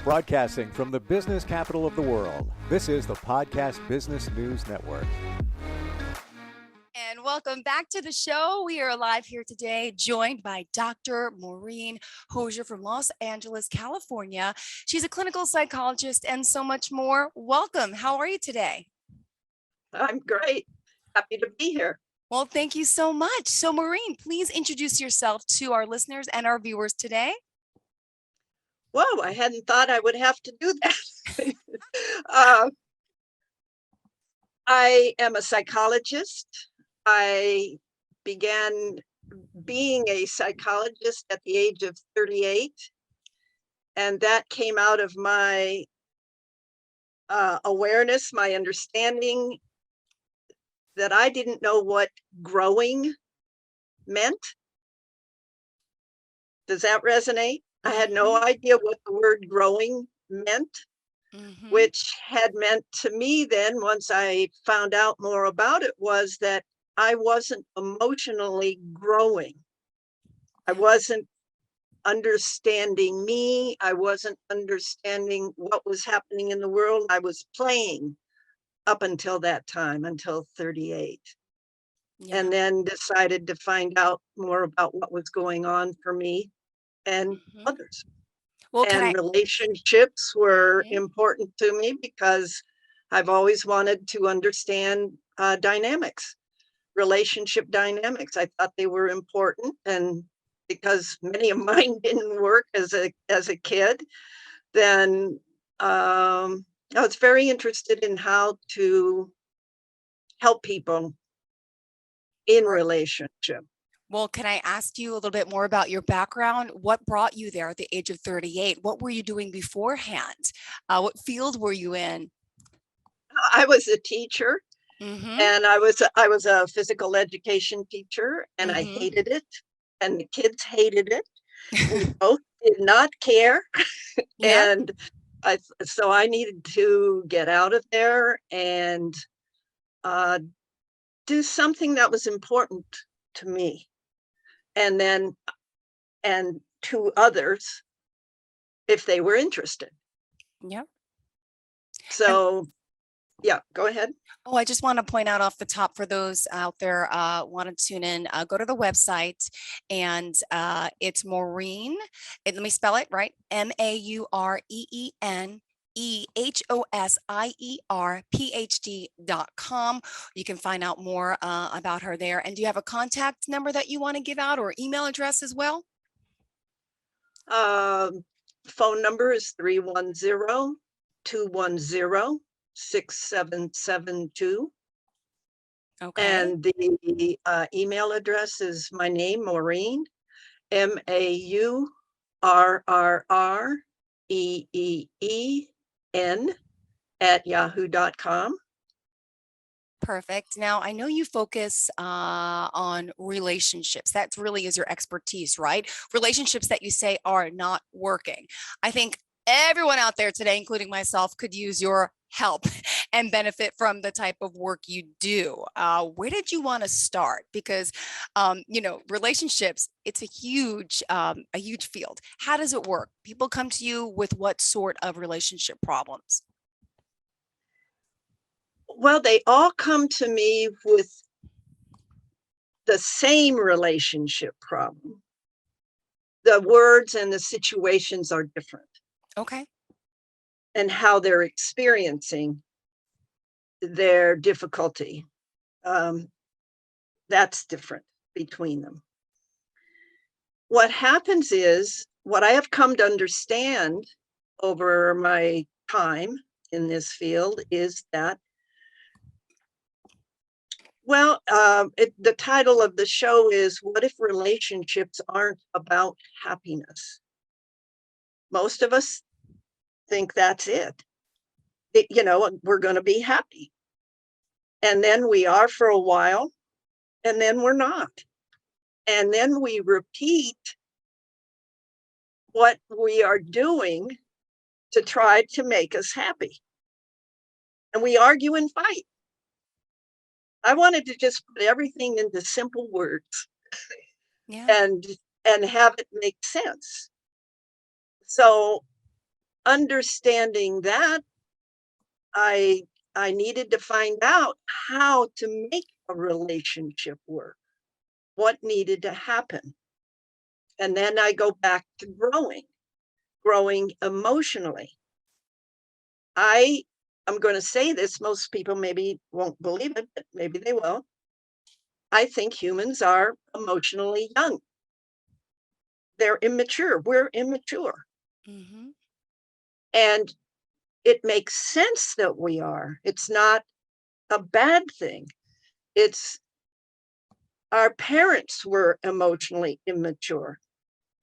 Broadcasting from the business capital of the world, this is the Podcast Business News Network. And welcome back to the show. We are live here today, joined by Dr. Maureen Hosher from Los Angeles, California. She's a clinical psychologist and so much more. Welcome. How are you today? I'm great. Happy to be here. Well, thank you so much. So, Maureen, please introduce yourself to our listeners and our viewers today. Whoa, I hadn't thought I would have to do that. I am a psychologist. I began being a psychologist at the age of 38, and that came out of my awareness, my understanding that I didn't know what growing meant. Does that resonate? I had no idea what the word growing meant, which had meant to me then, once I found out more about it, was that I wasn't emotionally growing. I wasn't understanding me. I wasn't understanding what was happening in the world. I was playing up until that time, until 38. Yeah. And then decided to find out more about what was going on for me and others. Well, relationships were important to me because I've always wanted to understand dynamics, relationship dynamics. I thought they were important, and because many of mine didn't work as a kid, then I was very interested in how to help people in relationship. Well, can I ask you a little bit more about your background? What brought you there at the age of 38? What were you doing beforehand? What field were you in? I was a teacher, and I was a physical education teacher, and I hated it, and the kids hated it. We both did not care, and so I needed to get out of there and do something that was important to me. And to others, if they were interested. Yeah. So, yeah, go ahead. Oh, I just want to point out off the top for those out there want to tune in, go to the website, and it's Maureen. Let me spell it right. Maureen. Hosier PhD.com. You can find out more about her there. And do you have a contact number that you want to give out, or email address as well? Phone number is 310-210-6772. Okay. And the email address is my name, Maureen, MaurRrREEEN @yahoo.com. Perfect. Now, I know you focus on relationships. That really is your expertise, right? Relationships that you say are not working. I think everyone out there today, including myself, could use your help and benefit from the type of work you do. Where did you want to start? Because, relationships, it's a huge field. How does it work? People come to you with what sort of relationship problems? Well, they all come to me with the same relationship problem. The words and the situations are different. Okay. And how they're experiencing their difficulty, that's different between them. What happens is, what I have come to understand over my time in this field is that, well, the title of the show is, What If Relationships Aren't About Happiness? Most of us think that's it. We're going to be happy. And then we are for a while, and then we're not. And then we repeat what we are doing to try to make us happy. And we argue and fight. I wanted to just put everything into simple words and have it make sense. So understanding that, I needed to find out how to make a relationship work, what needed to happen. And then I go back to growing emotionally. I'm going to say this, most people maybe won't believe it, but maybe they will. I think humans are emotionally young. They're immature. We're immature. Mm-hmm. And it makes sense that we are. It's not a bad thing. It's our parents were emotionally immature,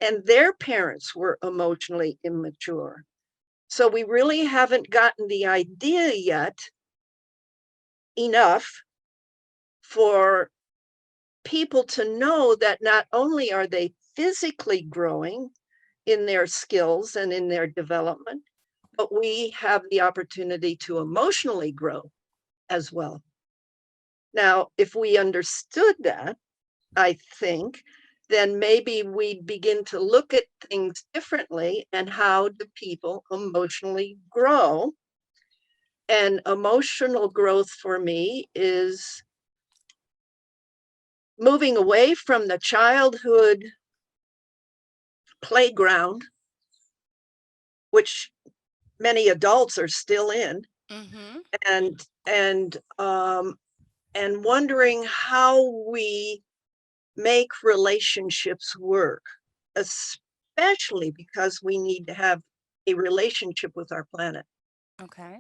and their parents were emotionally immature. So we really haven't gotten the idea yet enough for people to know that not only are they physically growing in their skills and in their development, but we have the opportunity to emotionally grow as well. Now, if we understood that, I think, then maybe we'd begin to look at things differently, and how do people emotionally grow? And emotional growth for me is moving away from the childhood playground, which many adults are still in, Mm-hmm. and wondering how we make relationships work, especially because we need to have a relationship with our planet. Okay.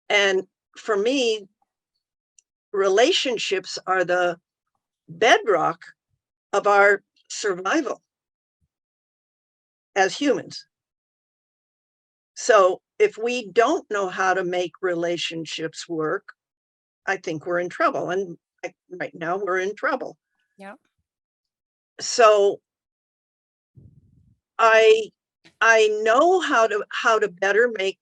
And for me, relationships are the bedrock of our survival as humans. So if we don't know how to make relationships work, I think we're in trouble. And right now we're in trouble. Yeah. So I know how to better make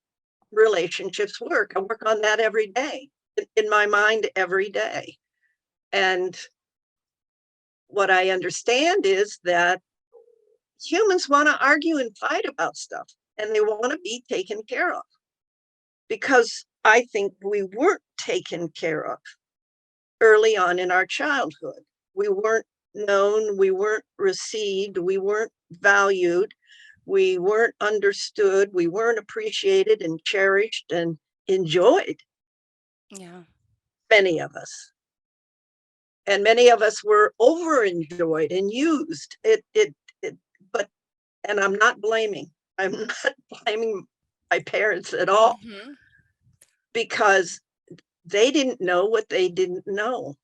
relationships work. I work on that every day, in my mind every day. And what I understand is that humans want to argue and fight about stuff, and they want to be taken care of, because I think we weren't taken care of early on in our childhood. We weren't known, we weren't received, we weren't valued, we weren't understood, we weren't appreciated and cherished and enjoyed. Yeah. Many of us. And many of us were over enjoyed and used. But, and I'm not blaming my parents at all, Mm-hmm. because they didn't know what they didn't know.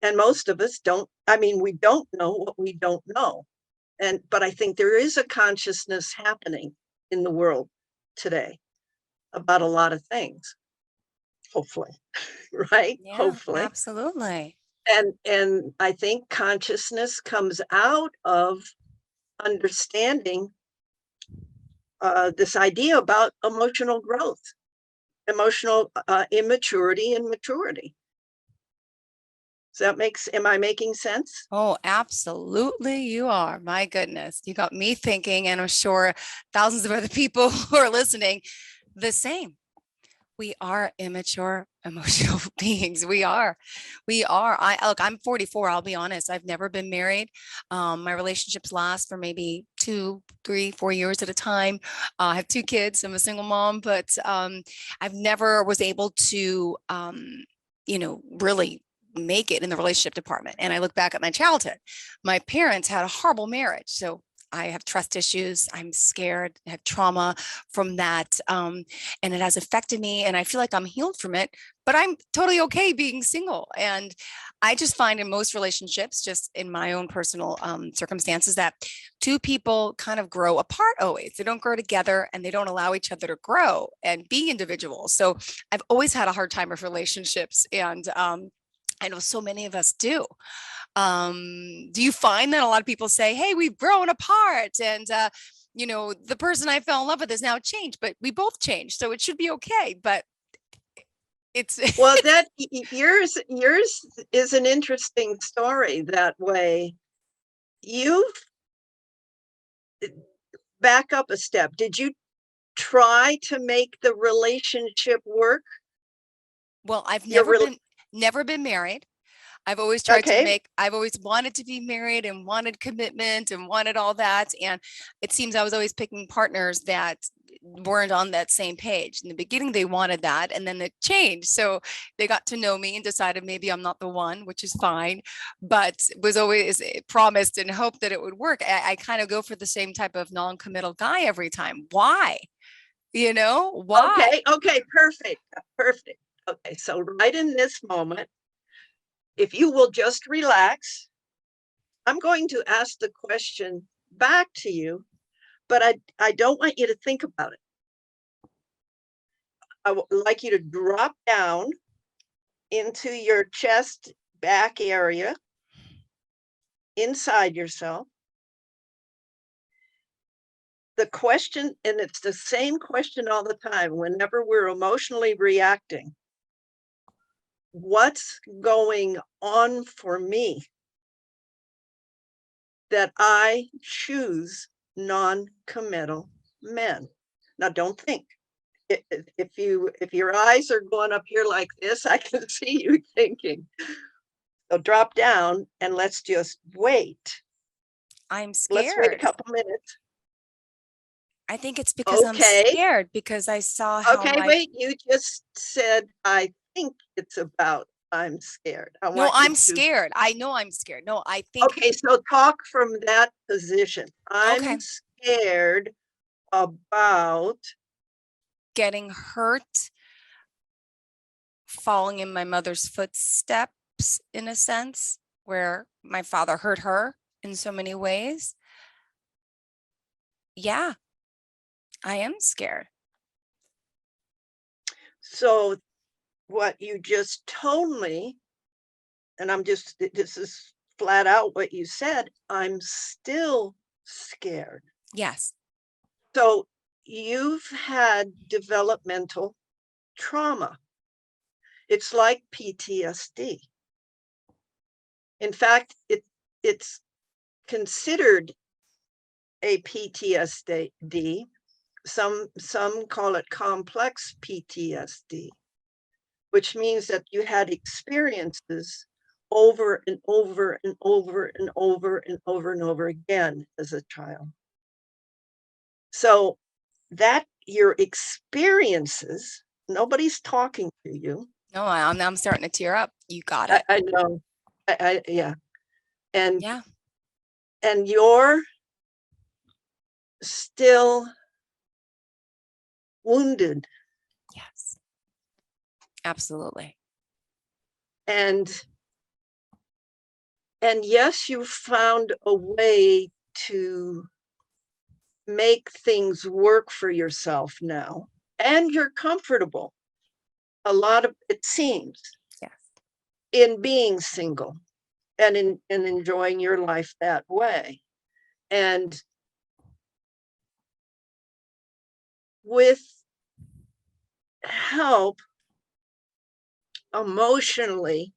And most of us don't, we don't know what we don't know. But I think there is a consciousness happening in the world today about a lot of things, hopefully, right? Yeah, Hopefully. absolutely. And I think consciousness comes out of understanding this idea about emotional growth, emotional immaturity and maturity. Am I making sense? Oh, absolutely. You are. My goodness. You got me thinking, and I'm sure thousands of other people who are listening the same. We are immature emotional beings. We are. We are. I'm 44. I'll be honest. I've never been married. My relationships last for maybe 2, 3, 4 years at a time. I have 2 kids. I'm a single mom, but I've never was able to, really make it in the relationship department. And I look back at my childhood. My parents had a horrible marriage. So I have trust issues. I'm scared. I have trauma from that. And it has affected me. And I feel like I'm healed from it, but I'm totally okay being single. And I just find in most relationships, just in my own personal circumstances, that 2 people kind of grow apart always. They don't grow together, and they don't allow each other to grow and be individuals. So I've always had a hard time with relationships. And I know so many of us do. Do you find that a lot of people say, hey, we've grown apart, and the person I fell in love with has now changed, but we both changed, so it should be okay? But it's well, that yours is an interesting story that way. back up a step. Did you try to make the relationship work? Well, I've Your never been married. I've always tried to Okay. I've always wanted to be married and wanted commitment and wanted all that. And it seems I was always picking partners that weren't on that same page. In the beginning, they wanted that, and then it changed. So they got to know me and decided maybe I'm not the one, which is fine, but was always promised and hoped that it would work. I kind of go for the same type of non-committal guy every time. Why? You know, why? Okay, perfect. Perfect. Okay, so right in this moment, if you will just relax, I'm going to ask the question back to you, but I don't want you to think about it. I would like you to drop down into your chest back area, inside yourself. The question, and it's the same question all the time, whenever we're emotionally reacting, what's going on for me that I choose non-committal men? Now, don't think. If your eyes are going up here like this, I can see you thinking. So drop down and let's just wait. I'm Let's wait a scared. couple minutes. I think it's because I'm Okay. scared because I saw how Okay, wait, you just said, I think it's about I'm scared. I No, want you I'm to. scared. I know I'm scared. No, I think, Okay, so talk from that position. okay, I'm scared about. getting hurt, following in my mother's footsteps in a sense, where my father hurt her in so many ways. Yeah, I am scared. So what you just told me, and this is flat out what you said, I'm still scared. Yes. So you've had developmental trauma. It's like PTSD. In fact, it's considered a PTSD. Some call it complex PTSD, which means that you had experiences over and over and over and over and over and over again as a child. So that your experiences, nobody's talking to you. No, I'm starting to tear up. You got it. I know. Yeah. And Yeah. and you're still wounded. Yes. Absolutely. And yes, you found a way to make things work for yourself now, and you're comfortable. A lot of it seems Yes. in being single and in enjoying your life that way. And with help emotionally,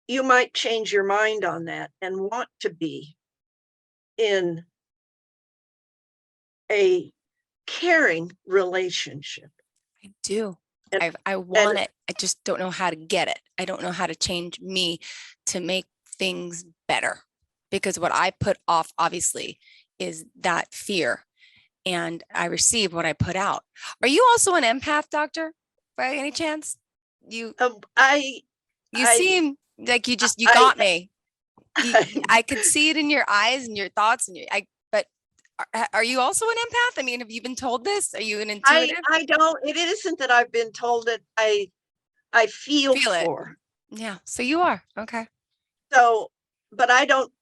you might change your mind on that and want to be in a caring relationship. I do. And, I want it. I just don't know how to get it. I don't know how to change me to make things better, because what I put off obviously is that fear, and I receive what I put out. Are you also an empath, doctor, by any chance? You I seem like you I, got me. I could see it in your eyes and your thoughts and but are you also an empath? I mean, have you been told this? Are you an intuitive? I don't, it isn't that I've been told it. I feel Feel it. for. Yeah. So you are. Okay. So, but I don't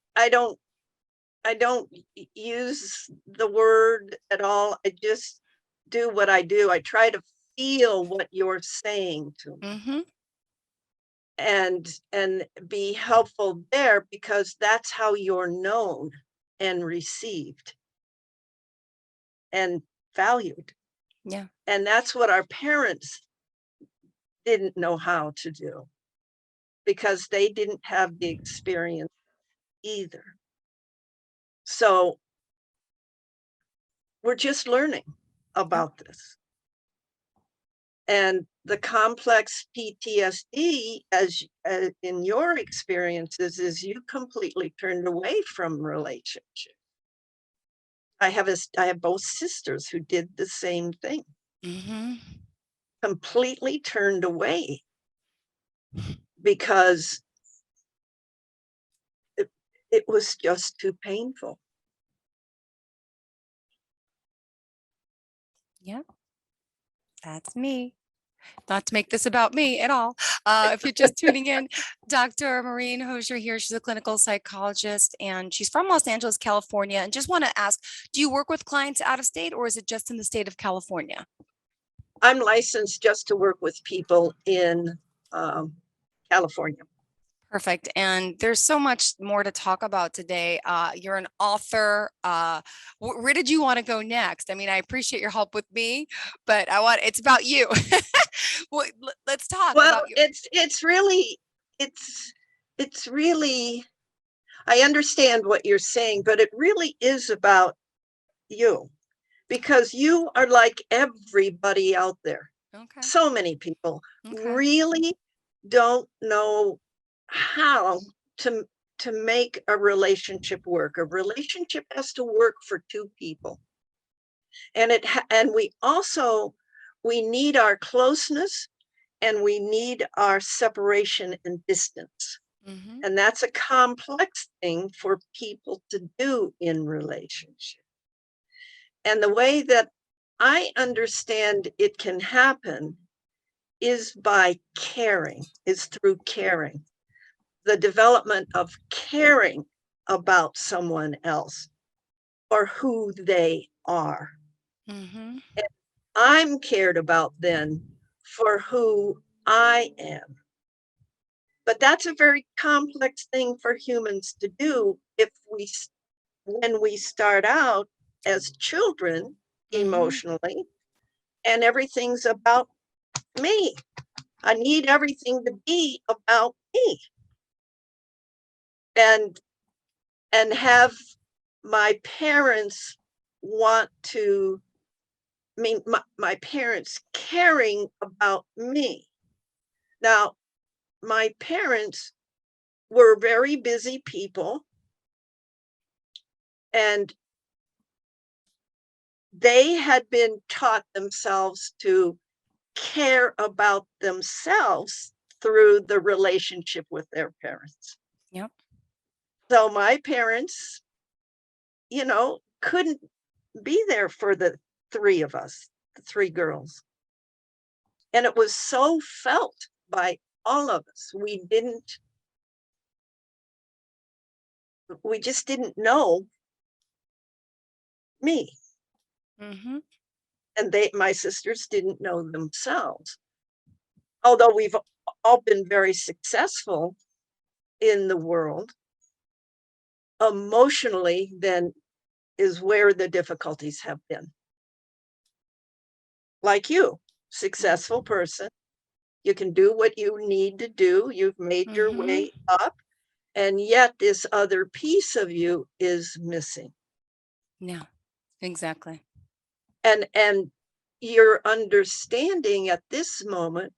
use the word at all. I just do what I do. I try to feel what you're saying to me. Mm-hmm. And be helpful there, because that's how you're known and received and valued. Yeah. And that's what our parents didn't know how to do, because they didn't have the experience either. So we're just learning about this. And the complex PTSD, as in your experiences, is you completely turned away from relationships. I have both sisters who did the same thing. Completely turned away because it was just too painful. Yeah, that's me. Not to make this about me at all. If you're just tuning in, Dr. Maureenhosher here. She's a clinical psychologist and she's from Los Angeles, California. And just want to ask, do you work with clients out of state or is it just in the state of California? I'm licensed just to work with people in California. Perfect. And there's so much more to talk about today. You're an author. Where did you want to go next? I mean, I appreciate your help with me, but it's about you. Let's talk about you. It's really, I understand what you're saying, but it really is about you, because you are like everybody out there. Okay. So many people really don't know how to make a relationship work. A relationship has to work for two people. And we need our closeness and we need our separation and distance. And that's a complex thing for people to do in relationship. And the way that I understand it can happen is through caring. The development of caring about someone else or who they are. And I'm cared about then for who I am. But that's a very complex thing for humans to do when we start out as children emotionally, and everything's about me. I need everything to be about me. And have my parents my parents caring about me. Now, my parents were very busy people, and they had been taught themselves to care about themselves through the relationship with their parents. Yep. So my parents, couldn't be there for the three of us, the three girls. And it was so felt by all of us. We just didn't know me. And my sisters didn't know themselves. Although we've all been very successful in the world, emotionally then is where the difficulties have been. Like you, successful person, you can do what you need to do. You've made your way up, and yet this other piece of you is missing. Yeah, exactly. And your understanding at this moment,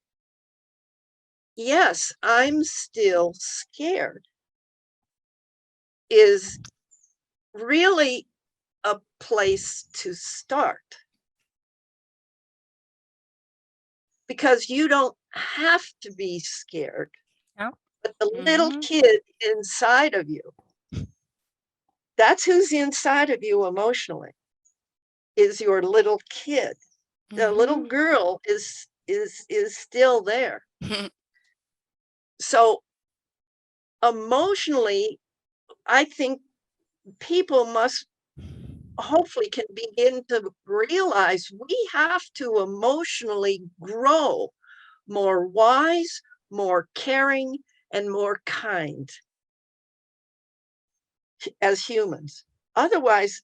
yes, I'm still scared, is really a place to start. Because you don't have to be scared. Yeah. But the little kid inside of you, that's who's inside of you emotionally, is your little kid. The little girl is still there. So emotionally, I think people hopefully can begin to realize we have to emotionally grow more wise, more caring, and more kind as humans. Otherwise,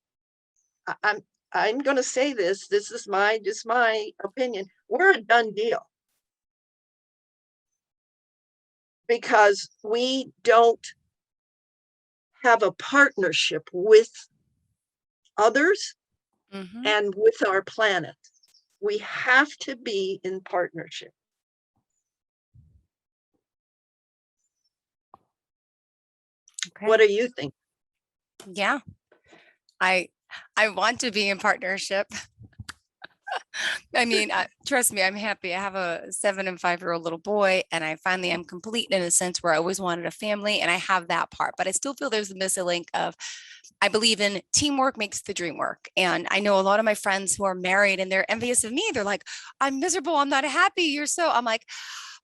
I'm going to say this is my opinion. We're a done deal. Because we don't have a partnership with others and with our planet. We have to be in partnership. Okay. What do you think? Yeah. I want to be in partnership. I mean, trust me, I'm happy. I have a 7 and 5-year-old little boy, and I finally am complete in a sense where I always wanted a family, and I have that part. But I still feel there's a missing link of, I believe in teamwork makes the dream work. And I know a lot of my friends who are married and they're envious of me. They're like, I'm miserable. I'm not happy. I'm like,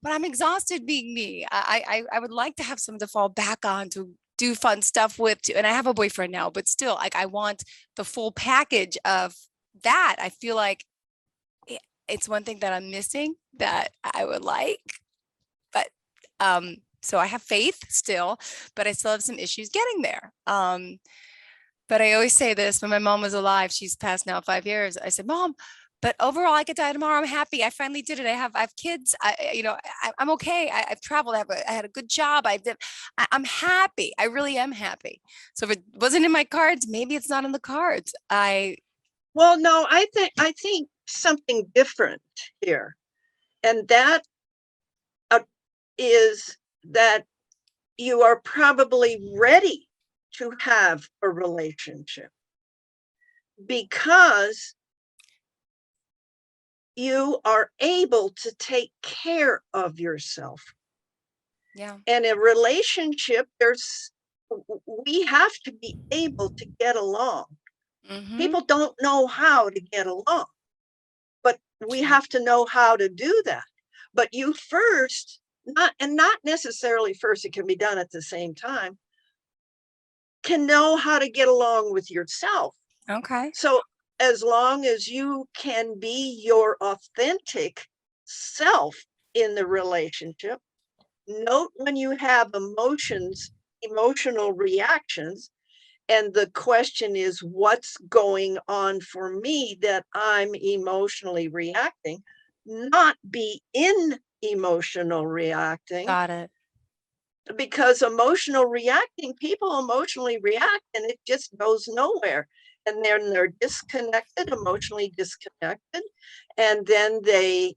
but I'm exhausted being me. I would like to have someone to fall back on, to do fun stuff with. And I have a boyfriend now, but still, like, I want the full package of that. I feel like it's one thing that I'm missing that I would like, but so I have faith still, but I still have some issues getting there. But I always say this: when my mom was alive, she's passed now 5 years. I said, Mom, but overall, I could die tomorrow. I'm happy. I finally did it. I have kids. I'm okay. I've traveled. I had a good job. I'm happy. I really am happy. So if it wasn't in my cards, maybe it's not in the cards. Well, no, I think something different here. And that is that you are probably ready to have a relationship because you are able to take care of yourself. Yeah. And in a relationship, we have to be able to get along. People don't know how to get along, but we have to know how to do that. But you first, not necessarily first, it can be done at the same time, can know how to get along with yourself. Okay. So as long as you can be your authentic self in the relationship, note when you have emotional reactions, and the question is, what's going on for me that I'm emotionally reacting? Not be in emotional reacting. Got it. Because people emotionally react and it just goes nowhere. And then they're emotionally disconnected. And then they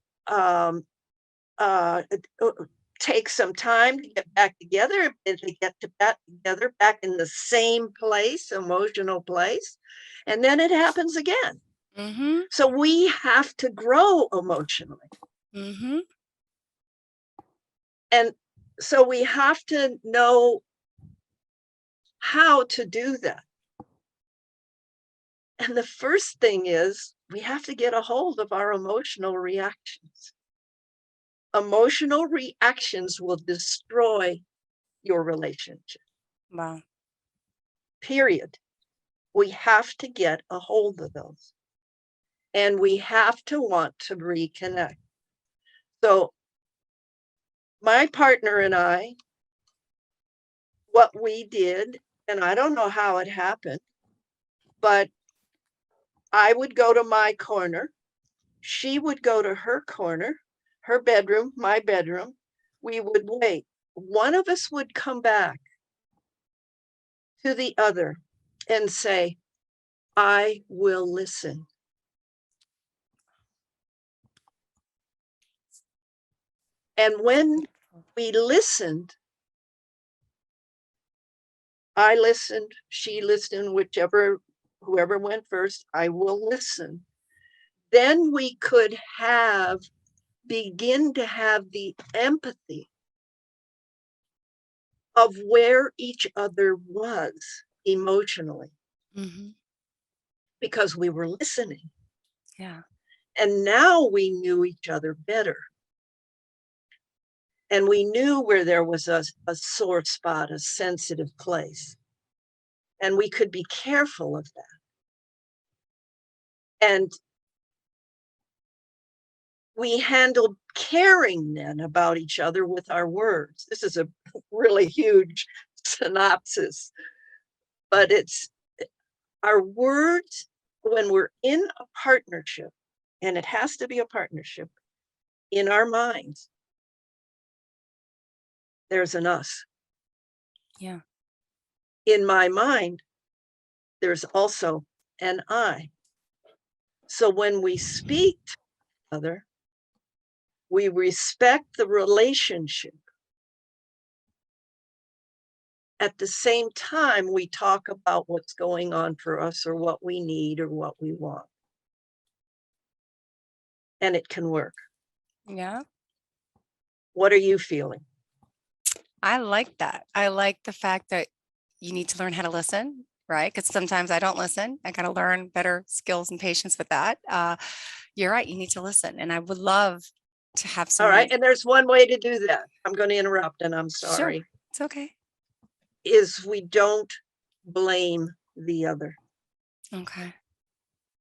take some time to get back together, and they get back together back in the same place, emotional place, and then it happens again. So we have to grow emotionally. And so we have to know how to do that. And the first thing is we have to get a hold of our emotional reactions. Emotional reactions will destroy your relationship. Wow. Period. We have to get a hold of those. And we have to want to reconnect. So my partner and I, what we did, and I don't know how it happened, but I would go to my corner. She would go to her corner, her bedroom, my bedroom. We would wait. One of us would come back to the other and say, I will listen. And when we listened, I listened, she listened, whoever went first, I will listen. Then we could begin to have the empathy of where each other was emotionally, because we were listening. Yeah. And now we knew each other better. And we knew where there was a sore spot, a sensitive place. And we could be careful of that. And we handled caring then about each other with our words. This is a really huge synopsis, but it's our words when we're in a partnership, and it has to be a partnership in our minds. There's an us. Yeah. In my mind, there's also an I. So when we speak to each other, we respect the relationship. At the same time, we talk about what's going on for us or what we need or what we want. And it can work. Yeah. What are you feeling? I like that. I like the fact that you need to learn how to listen, right? Because sometimes I don't listen. I got to learn better skills and patience with that. You're right. You need to listen. And I would love to have All right. someone. And there's one way to do that. I'm going to interrupt and I'm Sure, sorry. it's okay. Is we don't blame the other. Okay.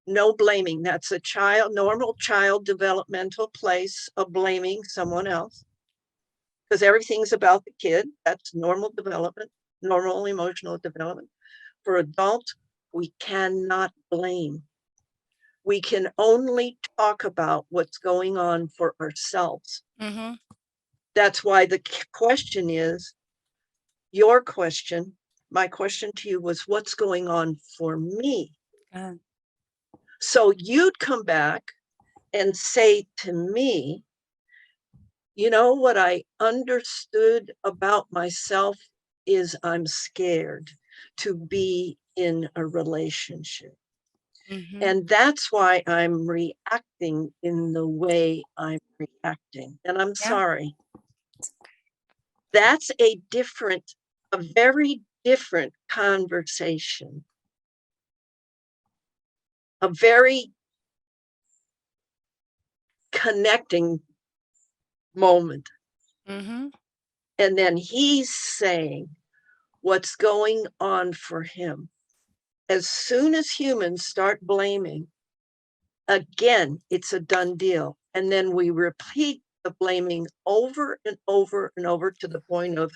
No blaming. That's a normal child developmental place of blaming someone else. Because everything's about the kid. That's normal development, normal emotional development. For adults, we cannot blame. We can only talk about what's going on for ourselves. Mm-hmm. That's why the question is, your question, my question to you was, what's going on for me? So you'd come back and say to me, you know, what I understood about myself is I'm scared to be in a relationship. Mm-hmm. And that's why I'm reacting in the way I'm reacting. And I'm sorry. That's a very different conversation. A very connecting moment. Mm-hmm. And then he's saying what's going on for him. As soon as humans start blaming, again, it's a done deal. And then we repeat the blaming over and over and over to the point of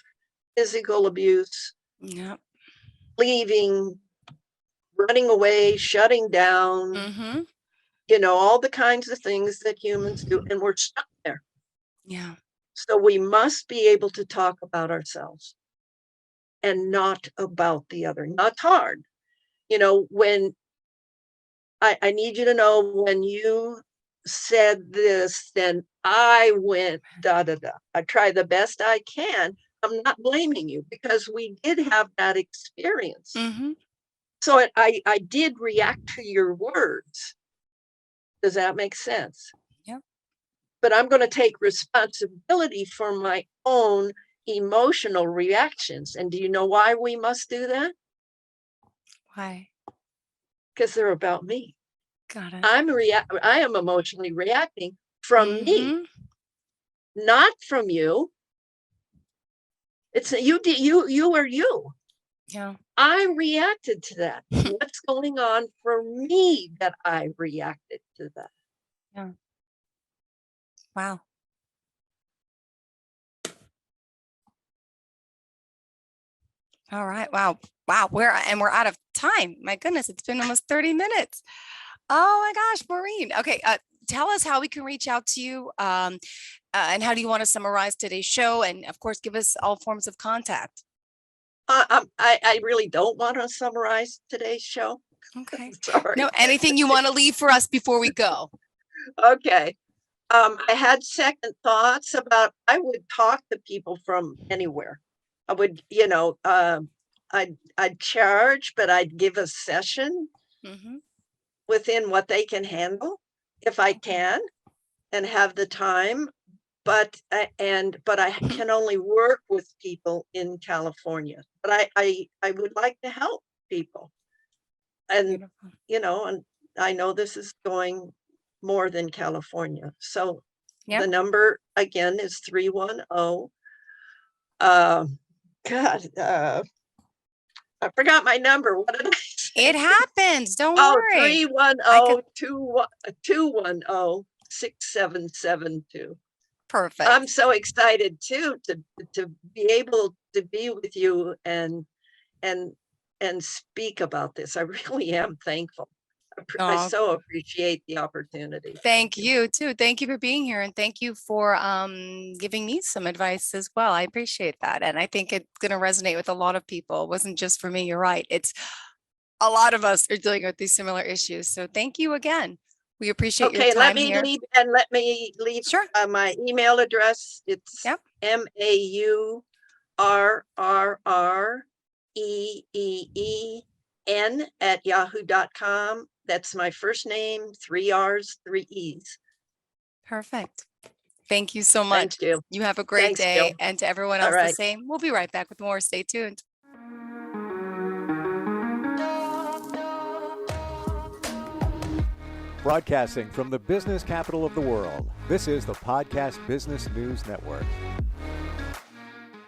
physical abuse, leaving, running away, shutting down, Mm-hmm. you know, all the kinds of things that humans do. And we're stuck there. Yeah. So we must be able to talk about ourselves and not about the other. Not hard. You know, when I need you to know, when you said this, then I went da da da. I try the best I can. I'm not blaming you because we did have that experience. Mm-hmm. So I did react to your words. Does that make sense? Yeah. But I'm going to take responsibility for my own emotional reactions. And do you know why we must do that? Why? Because they're about me. Got it. I am emotionally reacting from me, not from you. It's you are you. Yeah. I reacted to that. What's going on for me that I reacted to that? Yeah. Wow. All right. Wow. Wow. We're out of time. My goodness, it's been almost 30 minutes. Oh my gosh, Maureen. Okay. Tell us how we can reach out to you. And how do you want to summarize today's show? And of course, give us all forms of contact. I really don't want to summarize today's show. Okay. Sorry. No, anything you want to leave for us before we go? Okay. I had second thoughts about, I would talk to people from anywhere. I would, you know, I'd charge, but I'd give a session within what they can handle, if I can, and have the time. But I can only work with people in California. But I would like to help people. And, Beautiful. you know, and I know this is going more than California. So the number again is 310. I forgot my number. What did I say? It happens. Don't Oh, worry. 310-220-6772. Perfect. I'm so excited too to be able to be with you and speak about this. I really am thankful. I so appreciate the opportunity. Thank you too. Thank you for being here, and thank you for giving me some advice as well. I appreciate that, and I think it's going to resonate with a lot of people. It wasn't just for me. You're right. It's a lot of us are dealing with these similar issues. So thank you again. We appreciate your Okay, time here. let me leave Sure. my email address. It's Yep. maurreen@yahoo.com. That's my first name, 3 R's, 3 E's. Perfect. Thank you so Thanks, much. Jill. You have a great Thanks, day. Jill. And to everyone All else, the right. same. We'll be right back with more. Stay tuned. Broadcasting from the business capital of the world, this is the Podcast Business News Network.